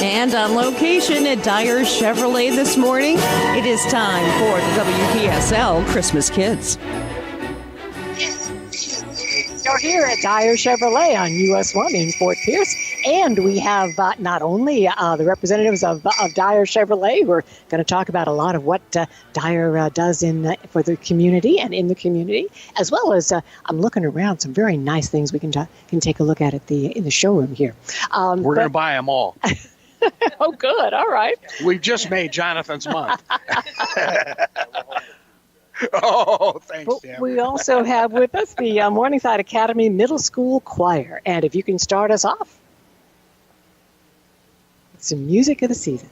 And on location at Dyer Chevrolet this morning, it is time for the WPSL Christmas Kids. You're here at Dyer Chevrolet on US 1 in Fort Pierce. And we have not only the representatives of Dyer Chevrolet, who are going to talk about a lot of what Dyer does for the community and in the community, as well as I'm looking around, some very nice things we can take a look at in the showroom here. We're going to buy them all. Oh, good. All right. We've just made Jonathan's month. Oh, thanks, Tim. We also have with us the Morningside Academy Middle School Choir. And if you can start us off. Some music of the season.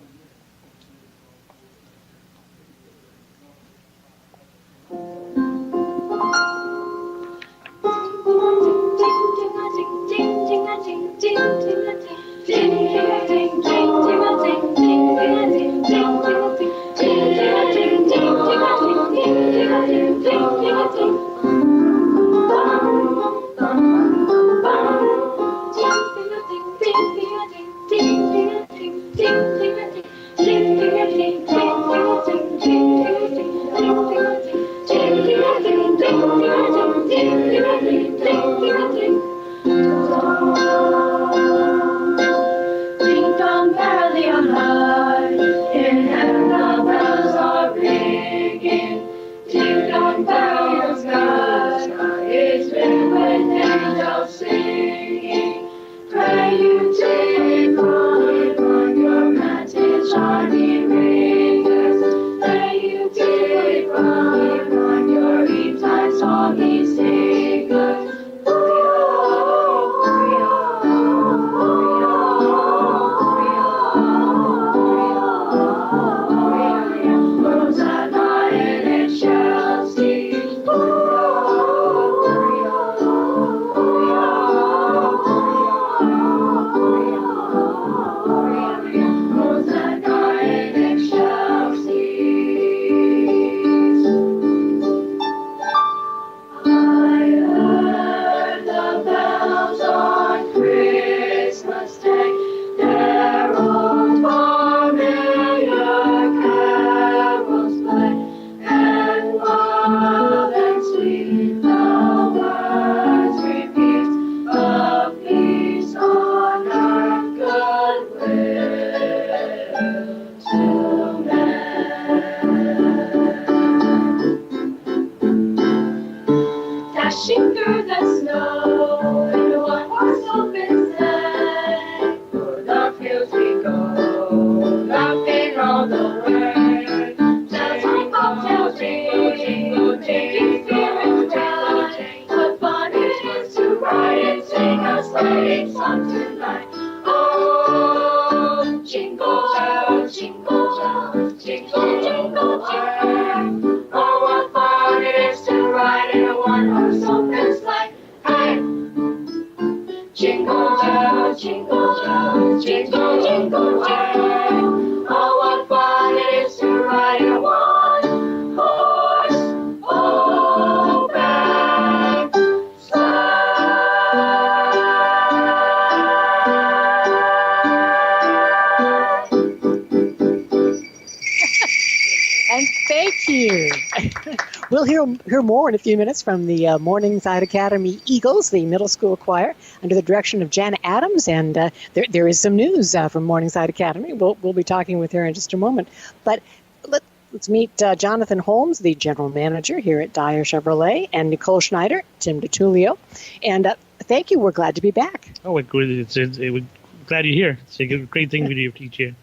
We'll hear more in a few minutes from the Morningside Academy Eagles, the middle school choir, under the direction of Jan Adams. And there is some news from Morningside Academy. We'll be talking with her in just a moment. But let's meet Jonathan Holmes, the general manager here at Dyer Chevrolet, and Nicole Schneider, Tim DiTullio. And thank you. We're glad to be back. Oh, we're glad you're here. It's a great thing we do each year.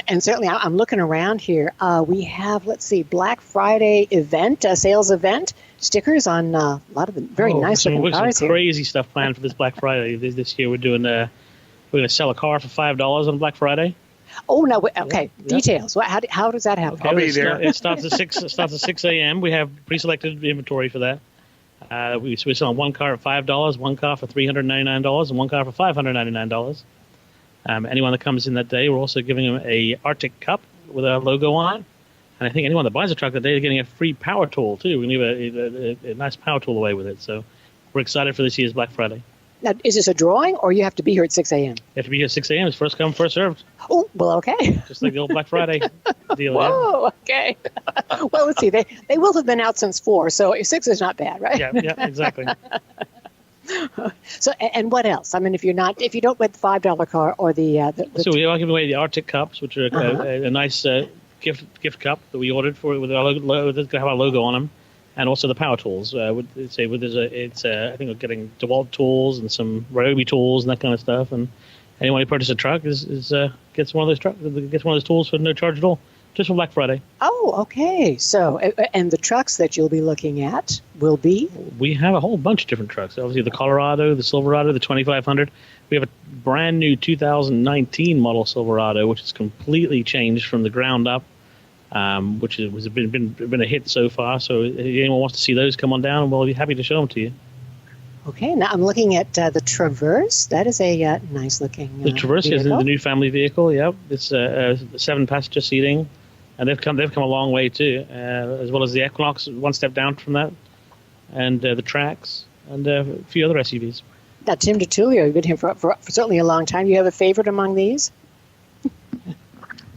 And certainly, I'm looking around here. We have, Black Friday event, sales event, stickers on a lot of the very nice looking cars some here. Crazy stuff planned for this Black Friday. This year, we're going to sell a car for $5 on Black Friday. Oh no! Okay, details. How does that happen? Okay, I'll be there. It starts at 6. It starts at 6 a.m. We have pre-selected inventory for that. We're selling one car at $5, one car for $399, and one car for $599. Anyone that comes in that day, we're also giving them a Arctic cup with our logo on it. And I think anyone that buys a truck that day is getting a free power tool, too. We're going to give a nice power tool away with it. So we're excited for this year's Black Friday. Now, is this a drawing, or you have to be here at 6 a.m.? You have to be here at 6 a.m. It's first come, first served. Oh, well, okay. Just like the old Black Friday deal. Whoa, okay. Well, let's see. They will have been out since 4, so 6 is not bad, right? Yeah, exactly. So, and what else? I mean, if you don't win the $5 car or So we are giving away the Arctic cups, which are a nice gift cup that we ordered for with our logo. It's going to have our logo on them, and also the power tools. I think we're getting DeWalt tools and some Ryobi tools and that kind of stuff. And anyone who purchases a truck gets one of those tools for no charge at all, just for Black Friday. Oh, okay. So, and the trucks that you'll be looking at will be? We have a whole bunch of different trucks. Obviously, the Colorado, the Silverado, the 2500. We have a brand new 2019 model Silverado, which is completely changed from the ground up, which has been a hit so far. So, if anyone wants to see those, come on down, and we'll be happy to show them to you. Okay, now I'm looking at the Traverse. That is a nice-looking The Traverse is vehicle. the new family vehicle. Yep, it's 7-passenger seating. And they've come a long way too, as well as the Equinox, one step down from that, and the Trax, and a few other SUVs. Now, Tim DiTullio, you've been here for certainly a long time. You have a favorite among these?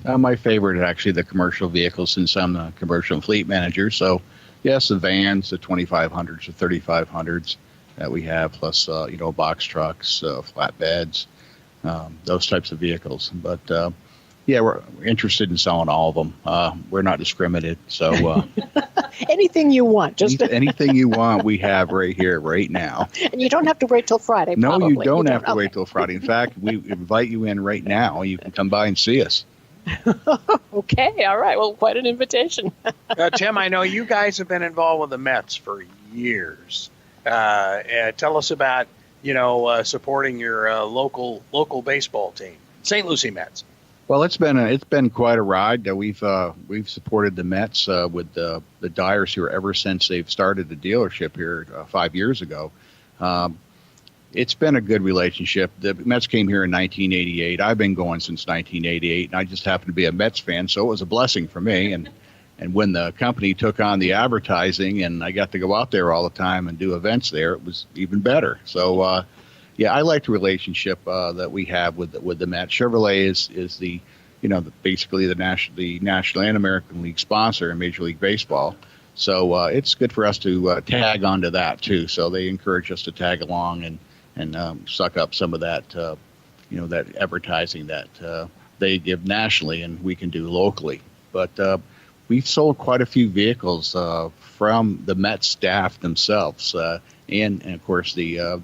My favorite is actually the commercial vehicles, since I'm the commercial fleet manager. So, yes, the vans, the 2500s, the 3500s that we have, plus box trucks, flatbeds, those types of vehicles. But yeah, we're interested in selling all of them. We're not discriminated, so anything you want, just anything you want, we have right here, right now. And you don't have to wait till Friday. No, probably. you don't have to wait till Friday. In fact, we invite you in right now. You can come by and see us. Okay, all right. Well, quite an invitation. Tim, I know you guys have been involved with the Mets for years. Tell us about supporting your local baseball team, St. Lucie Mets. Well, it's been quite a ride. We've supported the Mets with the Dyers here ever since they've started the dealership here 5 years ago. It's been a good relationship. The Mets came here in 1988. I've been going since 1988, and I just happen to be a Mets fan, so it was a blessing for me. And when the company took on the advertising, and I got to go out there all the time and do events there, it was even better. So. Yeah, I like the relationship that we have with the Mets. Chevrolet is the basically the National and American League sponsor in Major League Baseball. So it's good for us to tag onto that too. So they encourage us to tag along and suck up some of that that advertising that they give nationally and we can do locally. But we've sold quite a few vehicles from the Mets staff themselves, and of course the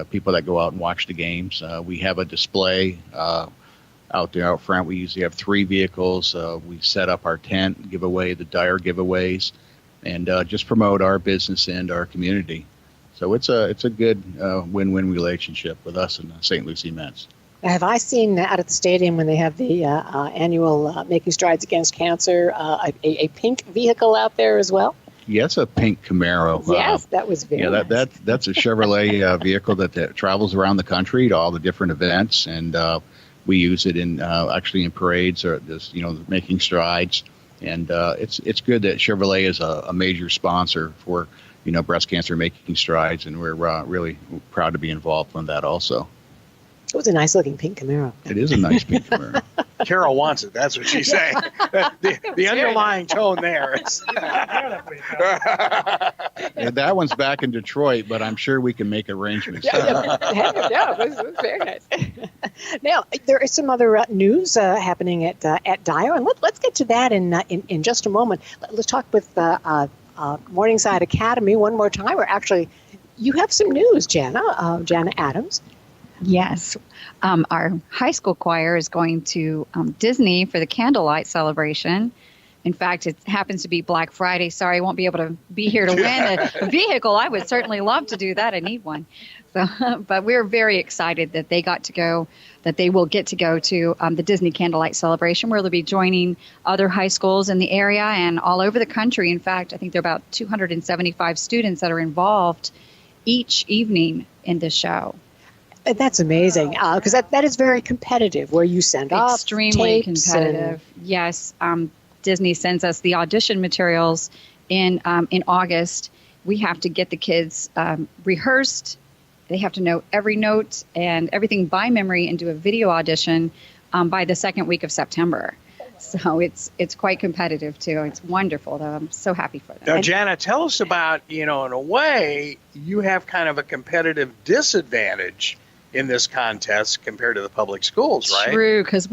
people that go out and watch the games. We have a display out there out front. We usually have 3 vehicles. We set up our tent, give away the Dyer giveaways, and just promote our business and our community. So it's a good win-win relationship with us and the St. Lucie Mets. Have I seen out at the stadium when they have the annual Making Strides Against Cancer, a pink vehicle out there as well? Yeah, it's a pink Camaro. Yes, that was very nice. That's a Chevrolet vehicle that travels around the country to all the different events, and we use it in parades or just making strides. And it's good that Chevrolet is a major sponsor for breast cancer making strides, and we're really proud to be involved in that also. It was a nice looking pink Camaro. It is a nice pink Camaro. Carol wants it. That's what she's saying. The underlying tone there is. Yeah, that one's back in Detroit, but I'm sure we can make arrangements. Yeah, it was very nice. Now, there is some other news happening at Dyer, and let's get to that in just a moment. Let's talk with Morningside Academy one more time. Or actually, you have some news, Jana Adams. Yes. Our high school choir is going to Disney for the candlelight celebration. In fact, it happens to be Black Friday. Sorry, I won't be able to be here to win a vehicle. I would certainly love to do that. I need one. So, but we're very excited that they will get to go to the Disney Candlelight Celebration, where they'll be joining other high schools in the area and all over the country. In fact, I think there are about 275 students that are involved each evening in this show. That's amazing, because that is very competitive, where you send off extremely tapes competitive. Yes, Disney sends us the audition materials in August, we have to get the kids rehearsed. They have to know every note and everything by memory and do a video audition by the second week of September. So it's quite competitive, too. It's wonderful, though. I'm so happy for them. Now, Jana, tell us about, in a way, you have kind of a competitive disadvantage in this contest compared to the public schools, right? True, because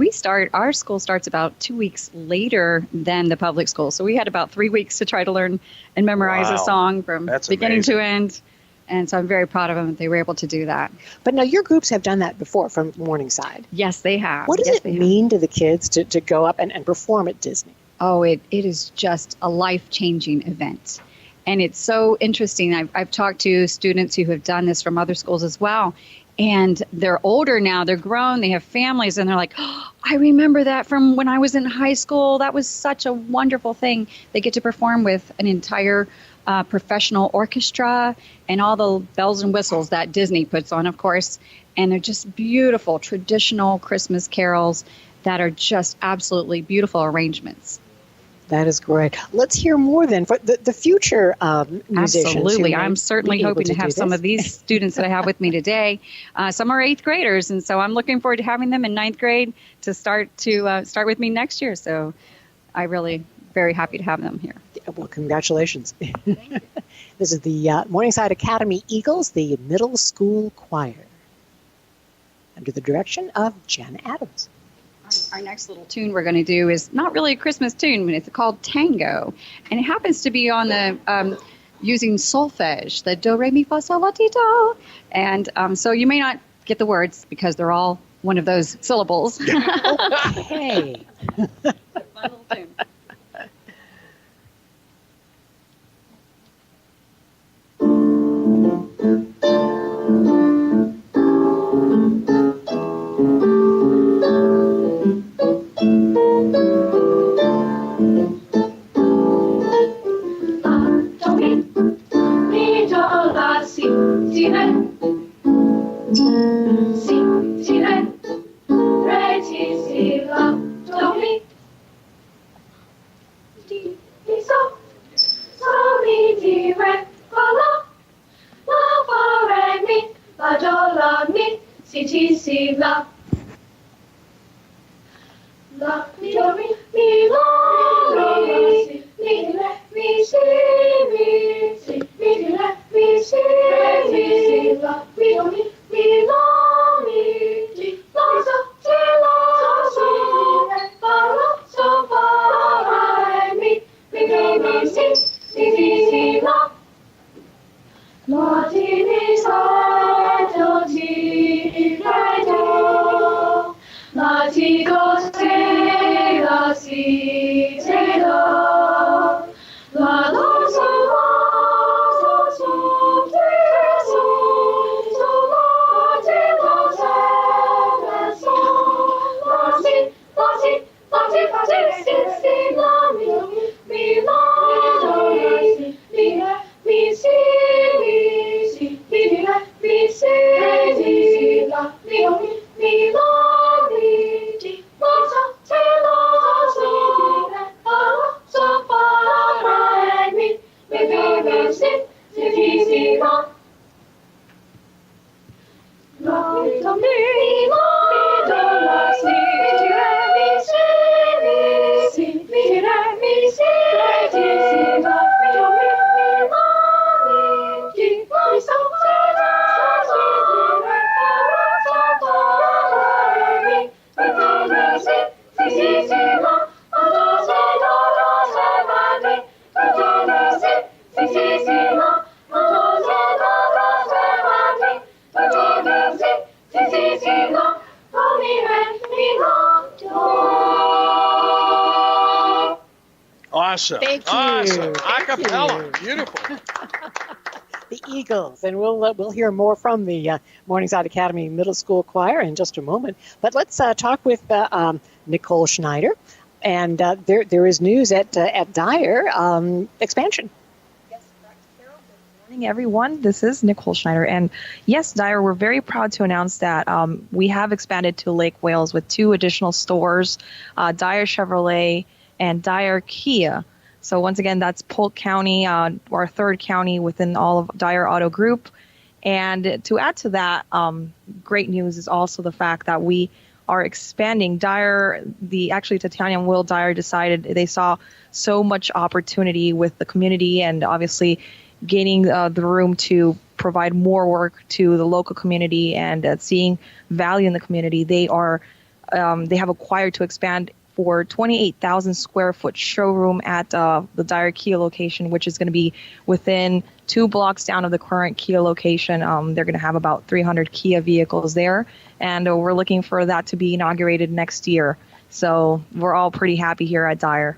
our school starts about 2 weeks later than the public school. So we had about 3 weeks to try to learn and memorize a song from beginning to end. And so I'm very proud of them that they were able to do that. But now your groups have done that before from Morningside. Yes, they have. What does it mean to the kids to go up and perform at Disney? Oh, it is just a life-changing event. And it's so interesting. I've talked to students who have done this from other schools as well. And they're older now, they're grown, they have families, and they're like, oh, I remember that from when I was in high school. That was such a wonderful thing. They get to perform with an entire professional orchestra and all the bells and whistles that Disney puts on, of course. And they're just beautiful traditional Christmas carols that are just absolutely beautiful arrangements. That is great. Let's hear more then for the future musicians. Absolutely. I'm certainly hoping to have some of these students that I have with me today. Some are 8th graders, and so I'm looking forward to having them in 9th grade to start with me next year. So I'm really very happy to have them here. Well, congratulations. This is the Morningside Academy Eagles, the middle school choir, under the direction of Jen Adams. Our next little tune we're going to do is not really a Christmas tune, but it's called Tango. And it happens to be on the using solfege, the do, re, mi, fa, sol, la, ti, do. And so you may not get the words because they're all one of those syllables. Okay. Fun little tune. Awesome. Thank you. Awesome. Thank Acapella. you. Beautiful. The Eagles, and we'll hear more from the Morningside Academy Middle School Choir in just a moment. But let's talk with Nicole Schneider, and there is news at Dyer expansion. Yes, Dr. Carol. Good morning, everyone. This is Nicole Schneider, and yes, Dyer, we're very proud to announce that we have expanded to Lake Wales with 2 additional stores, Dyer Chevrolet and Dyer Kia. So once again, that's Polk County, our third county within all of Dyer Auto Group. And to add to that, great news is also the fact that we are expanding. Tatiana and Will Dyer decided they saw so much opportunity with the community and obviously gaining the room to provide more work to the local community and seeing value in the community. They have acquired to expand for 28,000 square foot showroom at the Dyer Kia location, which is going to be within 2 blocks down of the current Kia location. They're going to have about 300 Kia vehicles there, and we're looking for that to be inaugurated next year. So we're all pretty happy here at Dyer.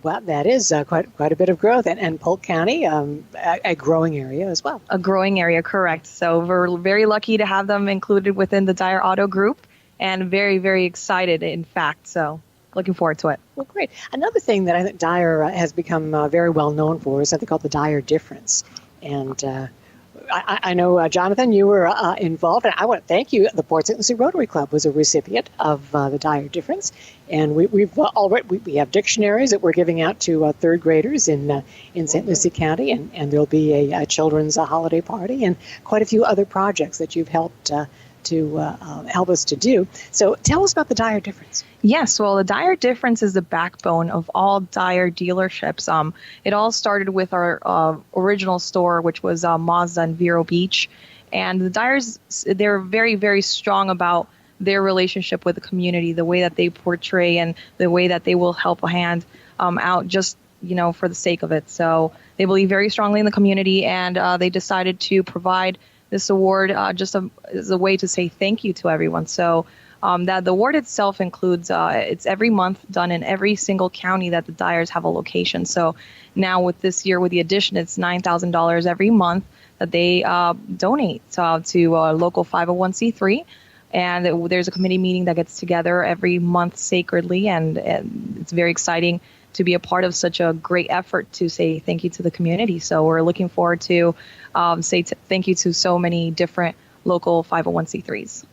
Well, that is quite a bit of growth, and Polk County, a growing area as well. A growing area, correct. So we're very lucky to have them included within the Dyer Auto Group, and very, very excited, in fact. So looking forward to it. Well, great. Another thing that I think Dyer has become very well known for is something called the Dyer difference. And I know, Jonathan, you were involved, and I want to thank you. The Port St. Lucie Rotary Club was a recipient of the Dyer difference. And we have dictionaries that we're giving out to third graders in St. Lucie County, and there'll be a children's holiday party and quite a few other projects that you've helped to help us to do. So tell us about the Dyer difference. Yes, well, the Dyer difference is the backbone of all Dyer dealerships. It all started with our original store, which was Mazda in Vero Beach. And the Dyers, they're very, very strong about their relationship with the community, the way that they portray and the way that they will help a hand out just, for the sake of it. So they believe very strongly in the community, and they decided to provide this award just as a way to say thank you to everyone. So that the award itself includes, it's every month done in every single county that the Dyers have a location. So now with this year, with the addition, it's $9,000 every month that they donate to a local 501c3. And there's a committee meeting that gets together every month sacredly, and it's very exciting to be a part of such a great effort to say thank you to the community. So we're looking forward to thank you to so many different local 501c3s.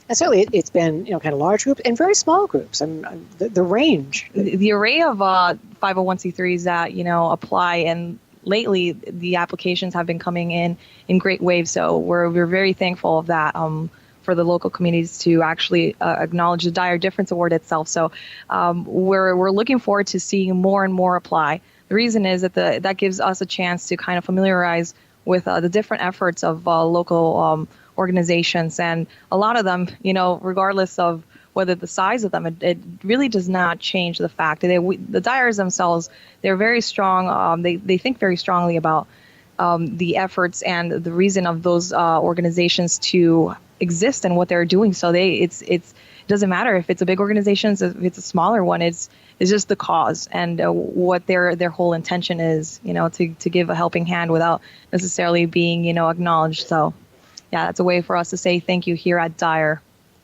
And certainly it's been, kind of large groups and very small groups, and the range. The array of 501c3s that, apply, and lately the applications have been coming in great waves. So we're very thankful of that. For the local communities to actually acknowledge the Dyer Difference Award itself. So we're looking forward to seeing more and more apply. The reason is that that gives us a chance to kind of familiarize with the different efforts of local organizations. And a lot of them, regardless of whether the size of them, it really does not change the fact that the Dyers themselves, they're very strong. They think very strongly about the efforts and the reason of those organizations to exist and what they're doing. So it doesn't matter if it's a big organization, if it's a smaller one. It's just the cause and what their whole intention is, to give a helping hand without necessarily being, acknowledged. So yeah, that's a way for us to say thank you here at Dyer.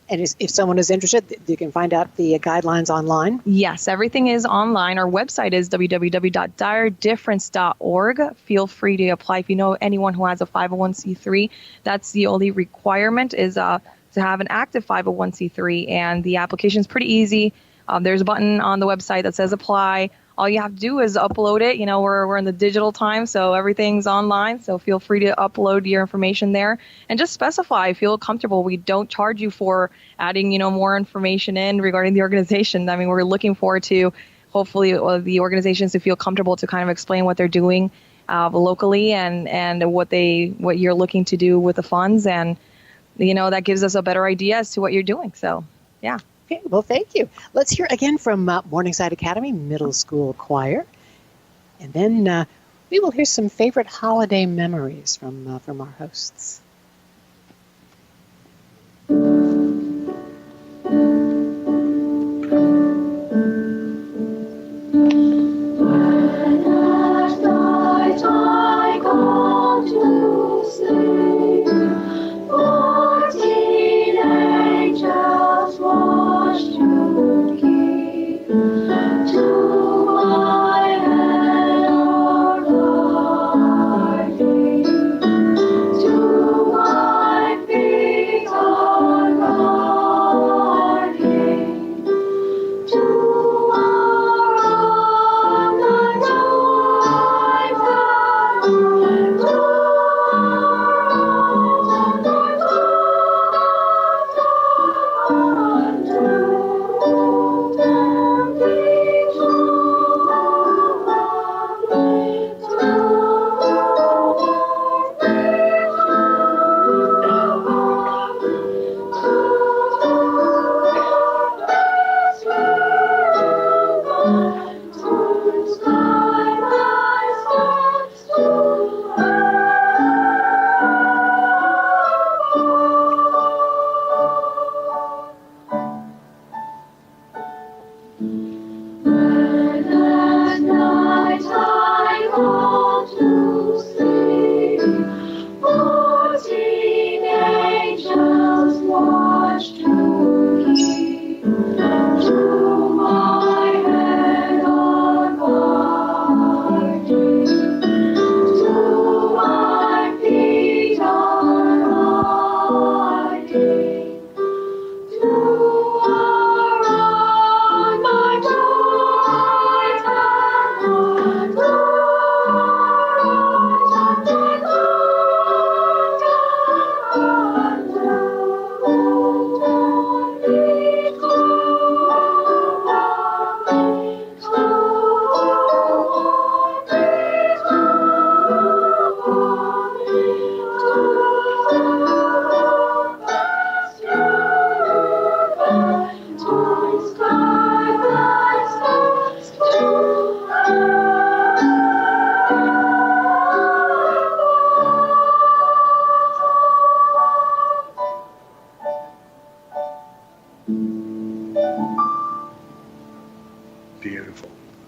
And if someone is interested, you can find out the guidelines online. Yes, everything is online. Our website is www.dyerdifference.org. Feel free to apply if you know anyone who has a 501c3. That's the only requirement is to have an active 501c3, and the application is pretty easy. There's a button on the website that says apply. All you have to do is upload it. We're in the digital time, so everything's online. So feel free to upload your information there and just specify, feel comfortable. We don't charge you for adding, more information in regarding the organization. I mean, we're looking forward to hopefully the organizations to feel comfortable to kind of explain what they're doing locally and what you're looking to do with the funds. And, that gives us a better idea as to what you're doing. So, yeah. Okay, well, thank you. Let's hear again from Morningside Academy Middle School Choir. And then we will hear some favorite holiday memories from our hosts. To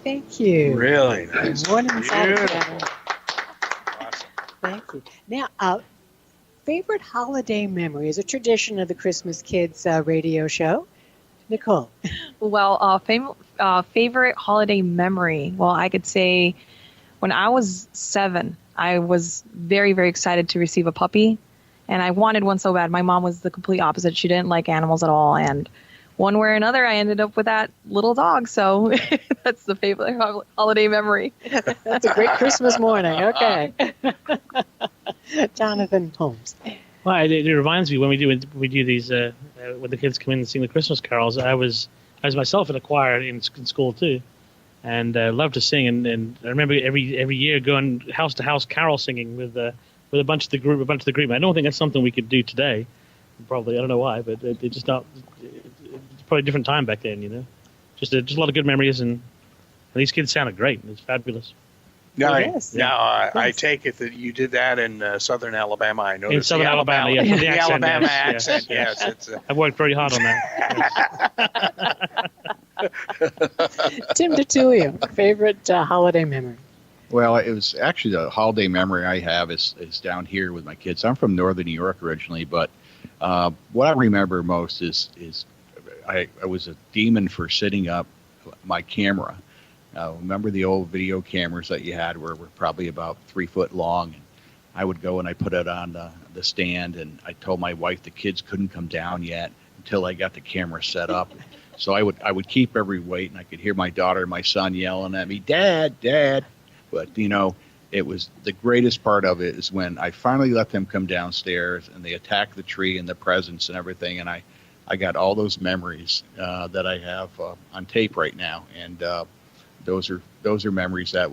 Thank you. Really nice. Morningside Beautiful. Academy. Awesome. Thank you. Now, favorite holiday memory is a tradition of the Christmas Kids radio show. Nicole. Well, favorite holiday memory. Well, I could say when I was 7, I was very, very excited to receive a puppy, and I wanted one so bad. My mom was the complete opposite. She didn't like animals at all, and one way or another, I ended up with that little dog. So that's the favorite holiday memory. That's a great Christmas morning. Okay. Jonathan Holmes. Well, it reminds me when we do these when the kids come in and sing the Christmas carols. I was myself in a choir in school too, and loved to sing. And I remember every year going house to house carol singing with a bunch of the group. I don't think that's something we could do today. Probably, I don't know why, but it just not. It's probably a different time back then, you know. Just a lot of good memories, and these kids sounded great. It's fabulous. Now, Yes. I take it that you did that in southern Alabama. I noticed In southern Alabama, yes, with the the accent, Alabama yes, accent. yes. Yes, it's I've worked very hard on that. Tim DeTullio, favorite holiday memory. Well, it was actually the holiday memory I have is down here with my kids. I'm from northern New York originally, but what I remember most is I was a demon for setting up my camera. Remember the old video cameras that you had were probably about 3 foot long? And I would go and I put it on the stand, and I told my wife the kids couldn't come down yet until I got the camera set up. So I would keep every weight, and I could hear my daughter and my son yelling at me, "Dad, Dad." But, you know, it was the greatest part of it is when I finally let them come downstairs and they attacked the tree and the presents and everything. And I got all those memories that I have on tape right now. And those are memories that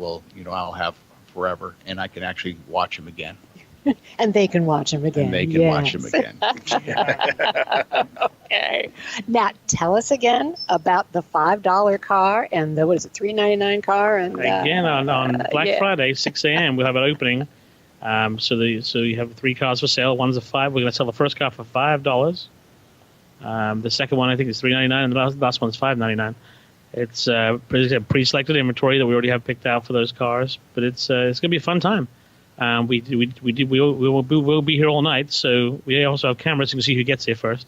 I'll have forever, and I can actually watch them again. And they can watch them again. And they can watch them again. Okay. Now, tell us again about the $5 car and the, $3.99 car? And Again, on Black Friday, 6 a.m., we'll have an opening. So you have 3 cars for sale. One's a $5. We're going to sell the first car for $5. The second one, I think, is $3.99, and the last one's $5.99. It's pre-selected inventory that we already have picked out for those cars, but it's going to be a fun time. We will be here all night, so we also have cameras so you can see who gets here first.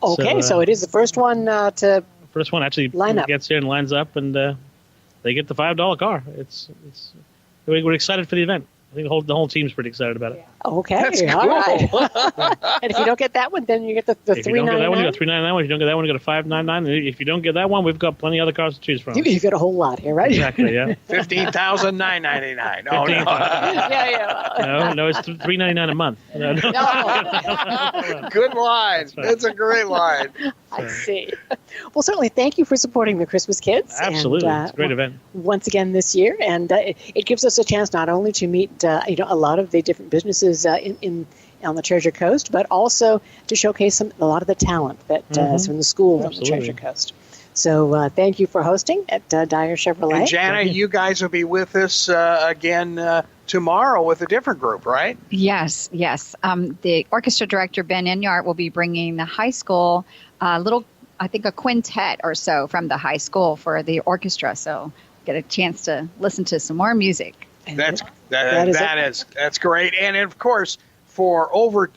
Okay, so it is the first one to first one actually line up. Gets here and lines up, and they get the $5 car. We're excited for the event. I think the whole team's pretty excited about it. Okay, That's cool. all right. And if you don't get that one, then you get the If you don't get that one, you $3.99. got $3.99. If you don't get that one, you got a $5.99. If you don't get that one, we've got plenty of other cars to choose from. You get a whole lot here, right? Exactly, yeah. $15,999. Oh no. Yeah. No, it's $3.99 a month. No. Good line. right. That's a great line. I see. Well, certainly, thank you for supporting the Christmas Kids. Absolutely, And, it's a great event. Once again this year, and it gives us a chance not only to meet a lot of the different businesses on the Treasure Coast, but also to showcase a lot of the talent that is from the schools on the Absolutely. Treasure Coast. So thank you for hosting at Dyer Chevrolet. And Jana, you guys will be with us again tomorrow with a different group, right? Yes. The orchestra director, Ben Enyart, will be bringing the high school I think a quintet or so from the high school for the orchestra. So get a chance to listen to some more music. That's great. And of course, for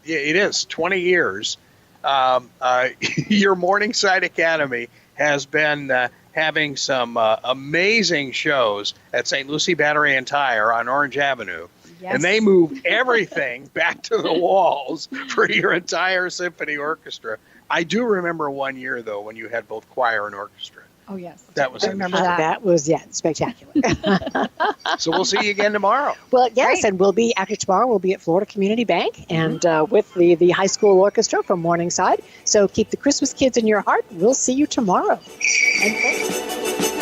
it is 20 years, your Morningside Academy has been having some amazing shows at St. Lucie Battery and Tire on Orange Avenue. Yes. And they move everything back to the walls for your entire symphony orchestra. I do remember one year, though, when you had both choir and orchestra. Oh, yes. That was I remember interesting. that. That was, spectacular. So we'll see you again tomorrow. Well, yes, Great. and tomorrow we'll be at Florida Community Bank and with the high school orchestra from Morningside. So keep the Christmas Kids in your heart. We'll see you tomorrow. And thank you.